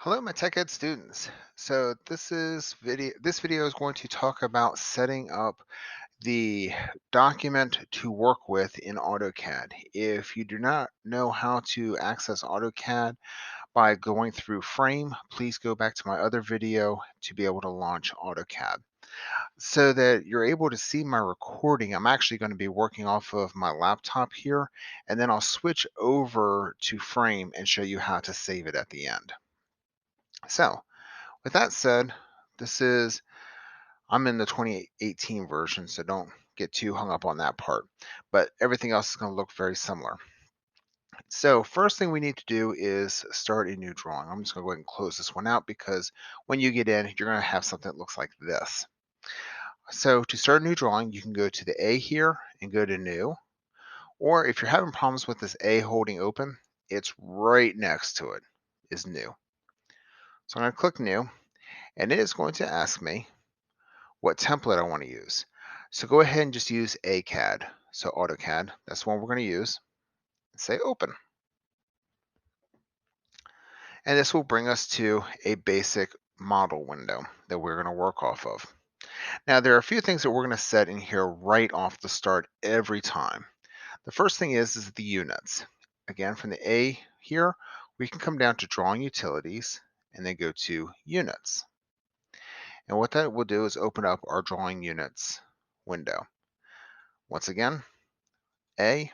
Hello, my Tech Ed students. So this video is going to talk about setting up the document to work with in AutoCAD. If you do not know how to access AutoCAD by going through Frame, please go back to my other video to be able to launch AutoCAD. So that you're able to see my recording, I'm actually going to be working off of my laptop here, and then I'll switch over to Frame and show you how to save it at the end. So with that said, this is I'm in the 2018 version, so don't get too hung up on that part. But everything else is going to look very similar. So first thing we need to do is start a new drawing. I'm just going to go ahead and close this one out because when you get in, you're going to have something that looks like this. So to start a new drawing, you can go to the A here and go to New. Or if you're having problems with this A holding open, it's right next to it is New. So I'm going to click New, and it is going to ask me what template I want to use. So go ahead and just use AutoCAD. So AutoCAD, that's the one we're going to use. Say open. And this will bring us to a basic model window that we're going to work off of. Now there are a few things that we're going to set in here right off the start every time. The first thing is the units. Again, from the A here, we can come down to drawing utilities and then go to units. And what that will do is open up our drawing units window. Once again, A,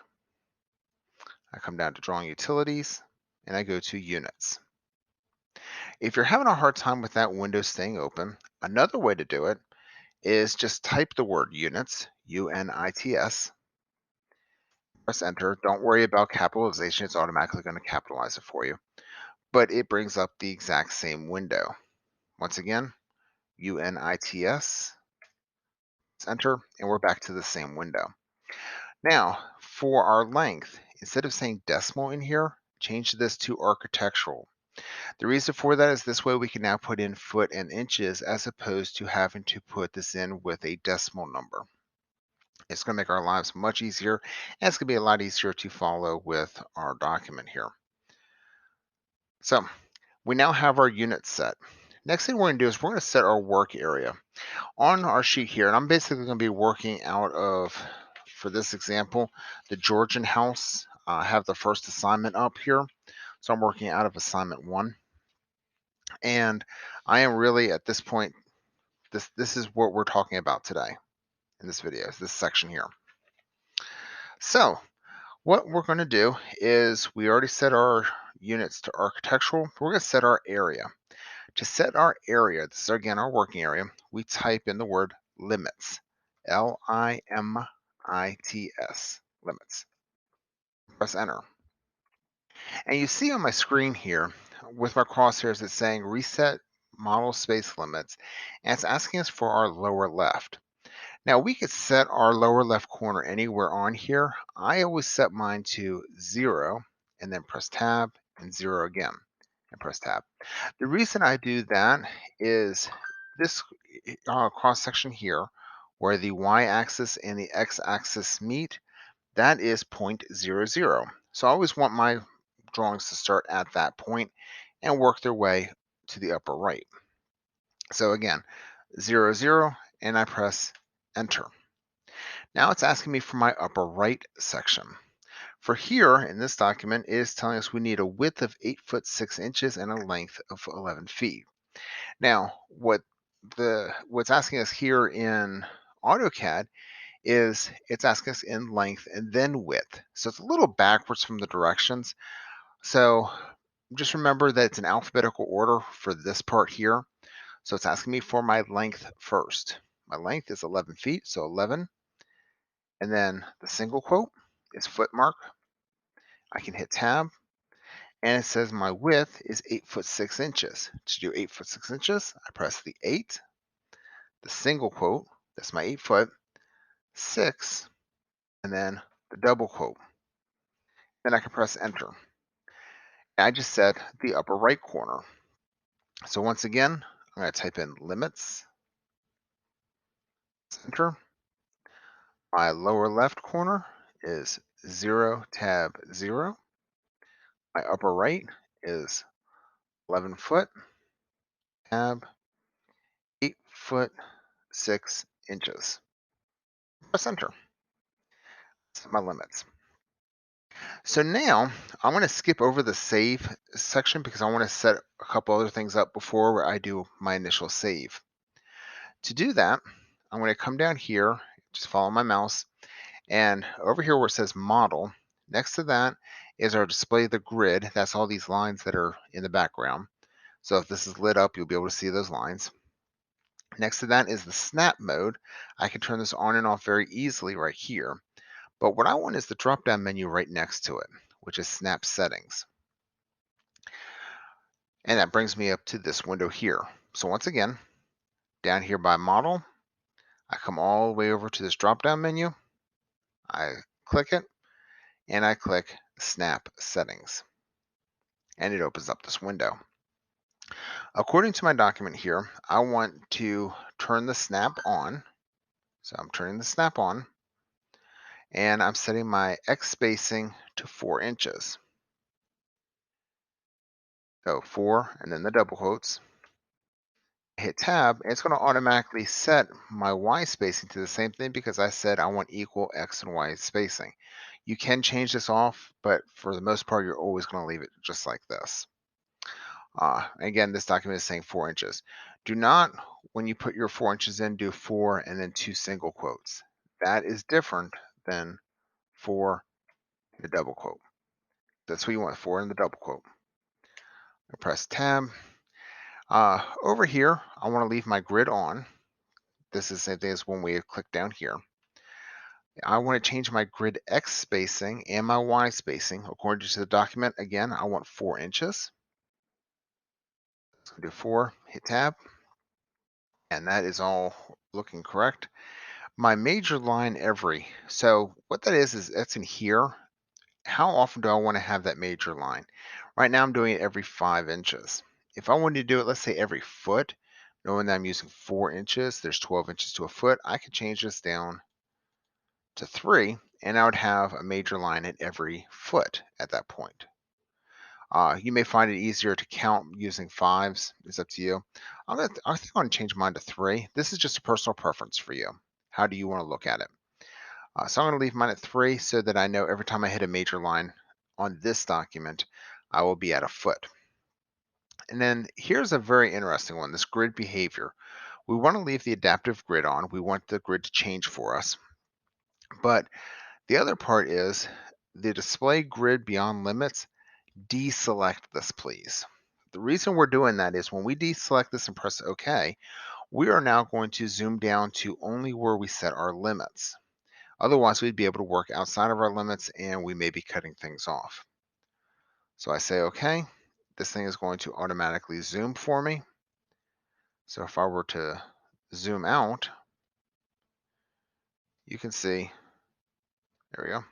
I come down to drawing utilities and I go to units. If you're having a hard time with that window staying open, another way to do it is just type the word units, UNITS, press enter. Don't worry about capitalization, it's automatically going to capitalize it for you. But it brings up the exact same window. Once again, UNITS, enter, and we're back to the same window. Now, for our length, instead of saying decimal in here, change this to architectural. The reason for that is this way we can now put in foot and inches as opposed to having to put this in with a decimal number. It's going to make our lives much easier, and it's going to be a lot easier to follow with our document here. So we now have our units set. Next thing we're going to do is we're going to set our work area. On our sheet here, and I'm basically going to be working out of, for this example, the Georgian house. I have the first assignment up here, so I'm working out of assignment 1. And I am really at this point, this is what we're talking about today in this video, is this section here. So what we're going to do is we already set our units to architectural. We're going to set our area. To set our area, this is again our working area, we type in the word limits. Limits, limits. Press enter. And you see on my screen here with my crosshairs it's saying reset model space limits, and it's asking us for our lower left. Now we could set our lower left corner anywhere on here. I always set mine to 0 and then press tab and 0 again and press tab. The reason I do that is this cross section here where the y-axis and the x-axis meet, that is 0.00. So I always want my drawings to start at that point and work their way to the upper right. So again, 0, 0, and I press enter. Now it's asking me for my upper right section. For here in this document, it is telling us we need a width of 8 foot 6 inches and a length of 11 feet. Now, what's asking us here in AutoCAD is it's asking us in length and then width. So it's a little backwards from the directions. So just remember that it's an alphabetical order for this part here. So it's asking me for my length first. My length is 11 feet, so 11. And then the single quote is foot mark. I can hit tab, and it says my width is 8 foot 6 inches. To do 8 foot 6 inches, I press the 8, the single quote, that's my 8 foot, 6, and then the double quote. Then I can press enter. I just set the upper right corner. So once again, I'm going to type in limits, enter. My lower left corner is 0, tab 0. My upper right is 11 foot, tab, 8 foot 6 inches. Press enter. Set my limits. So now I'm going to skip over the save section because I want to set a couple other things up before I do my initial save. To do that, I'm going to come down here, just follow my mouse, and over here where it says model, next to that is our display the grid. That's all these lines that are in the background. So if this is lit up, you'll be able to see those lines. Next to that is the snap mode. I can turn this on and off very easily right here. But what I want is the drop-down menu right next to it, which is snap settings. And that brings me up to this window here. So once again, down here by model, I come all the way over to this drop-down menu. I click it, and I click snap settings. And it opens up this window. According to my document here, I want to turn the snap on. So I'm turning the snap on, and I'm setting my X spacing to 4 inches. So 4 and then the double quotes. Hit tab, and it's going to automatically set my Y spacing to the same thing because I said I want equal X and Y spacing. You can change this off, but for the most part, you're always going to leave it just like this. Again, this document is saying 4 inches. Do not, when you put your 4 inches in, do 4 and then 2 single quotes. That is different than 4 the double quote. That's what you want, 4 in the double quote. I press tab. Over here, I want to leave my grid on. This is the same thing as when we click down here. I want to change my grid X spacing and my Y spacing. According to the document, again, I want 4 inches. Let's do 4, hit tab, and that is all looking correct. My major line every. So what that is that's in here. How often do I want to have that major line? Right now I'm doing it every 5 inches. If I wanted to do it, let's say every foot, knowing that I'm using 4 inches, there's 12 inches to a foot, I could change this down to 3, and I would have a major line at every foot at that point. You may find it easier to count using fives. It's up to you. I think I'm going to change mine to 3. This is just a personal preference for you. How do you want to look at it? So I'm going to leave mine at 3 so that I know every time I hit a major line on this document, I will be at a foot. And then here's a very interesting one, this grid behavior. We want to leave the adaptive grid on. We want the grid to change for us. But the other part is the display grid beyond limits. Deselect this, please. The reason we're doing that is when we deselect this and press OK, we are now going to zoom down to only where we set our limits. Otherwise, we'd be able to work outside of our limits and we may be cutting things off. So I say OK. This thing is going to automatically zoom for me. So if I were to zoom out, you can see, there we go.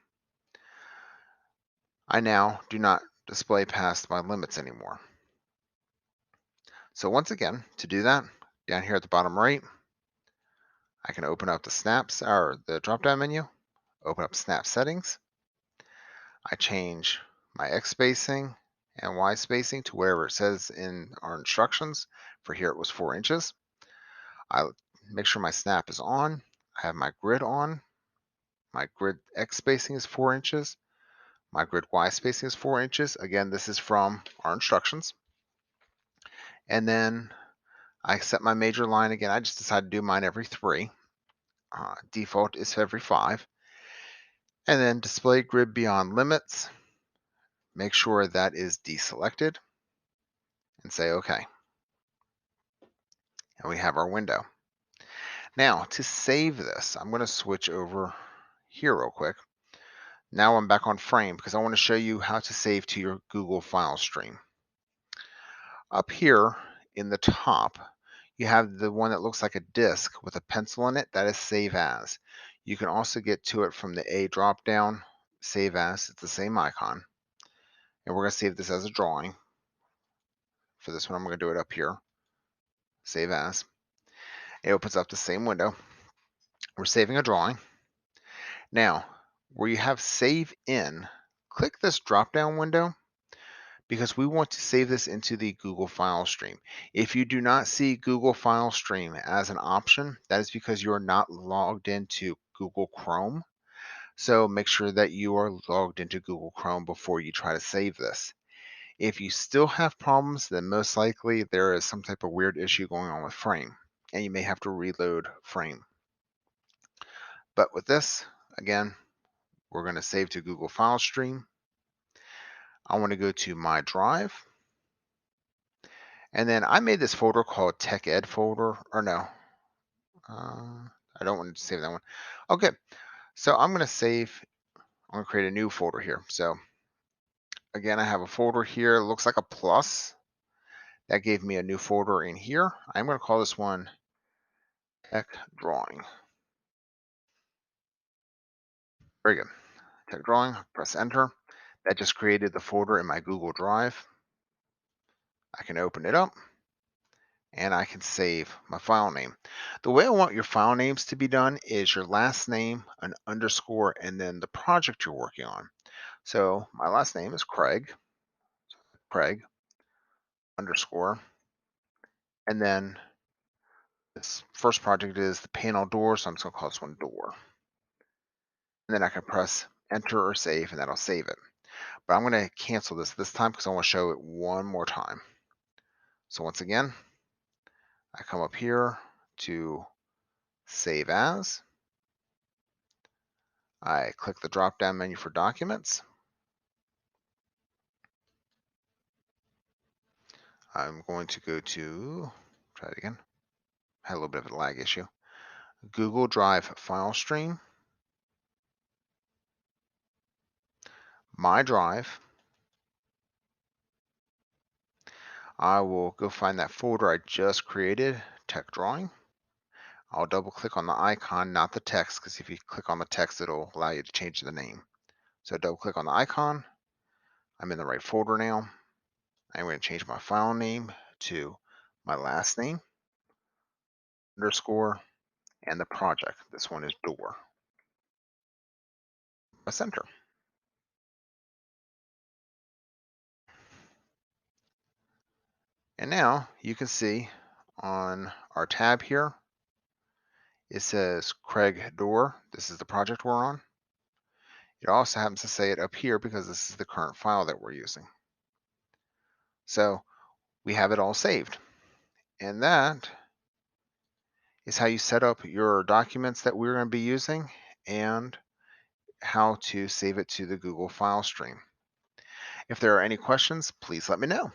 I now do not display past my limits anymore. So once again, to do that, down here at the bottom right, I can open up the snaps or the drop-down menu, open up snap settings. I change my X spacing and Y spacing to whatever it says in our instructions. For here it was 4 inches. I make sure my snap is on. I have my grid on. My grid X spacing is 4 inches. My grid Y spacing is 4 inches. Again, this is from our instructions. And then I set my major line again. I just decided to do mine every 3. Default is every 5. And then display grid beyond limits. Make sure that is deselected and say OK. And we have our window. Now to save this, I'm going to switch over here real quick. Now I'm back on Frame because I want to show you how to save to your Google file stream. Up here in the top, you have the one that looks like a disk with a pencil in it. That is Save As. You can also get to it from the A drop down, Save As. It's the same icon. And we're going to save this as a drawing. For this one, I'm going to do it up here. Save As. It opens up the same window. We're saving a drawing. Now, where you have Save In, click this drop down window. because we want to save this into the Google file stream. If you do not see Google file stream as an option, that is because you are not logged into Google Chrome. So make sure that you are logged into Google Chrome before you try to save this. If you still have problems, then most likely there is some type of weird issue going on with Frame, and you may have to reload Frame. But with this, again, we're going to save to Google File Stream. I want to go to my drive, and then I made this folder called Tech Ed folder, or no, I don't want to save that one. Okay, so I'm going to save, I'm going to create a new folder here. So again, I have a folder here, it looks like a plus. That gave me a new folder in here. I'm going to call this one Tech Drawing. Very good. Tech Drawing, press enter. That just created the folder in my Google Drive. I can open it up and I can save my file name. The way I want your file names to be done is your last name, an underscore, and then the project you're working on. So my last name is Craig, Craig underscore, and then this first project is the panel door, so I'm just gonna call this one door. And then I can press enter or save, and that'll save it. But I'm gonna cancel this time because I want to show it one more time. So once again, I come up here to save as. I click the drop down menu for documents. I'm going to go to, try it again, had a little bit of a lag issue. Google Drive file stream, my drive. I will go find that folder I just created, tech drawing. I'll double click on the icon, not the text, because if you click on the text, it'll allow you to change the name. So double click on the icon. I'm in the right folder now. I'm going to change my file name to my last name, underscore, and the project. This one is door. Press enter. And now you can see on our tab here, it says Craig Door. This is the project we're on. It also happens to say it up here because this is the current file that we're using. So we have it all saved. And that is how you set up your documents that we're going to be using and how to save it to the Google file stream. If there are any questions, please let me know.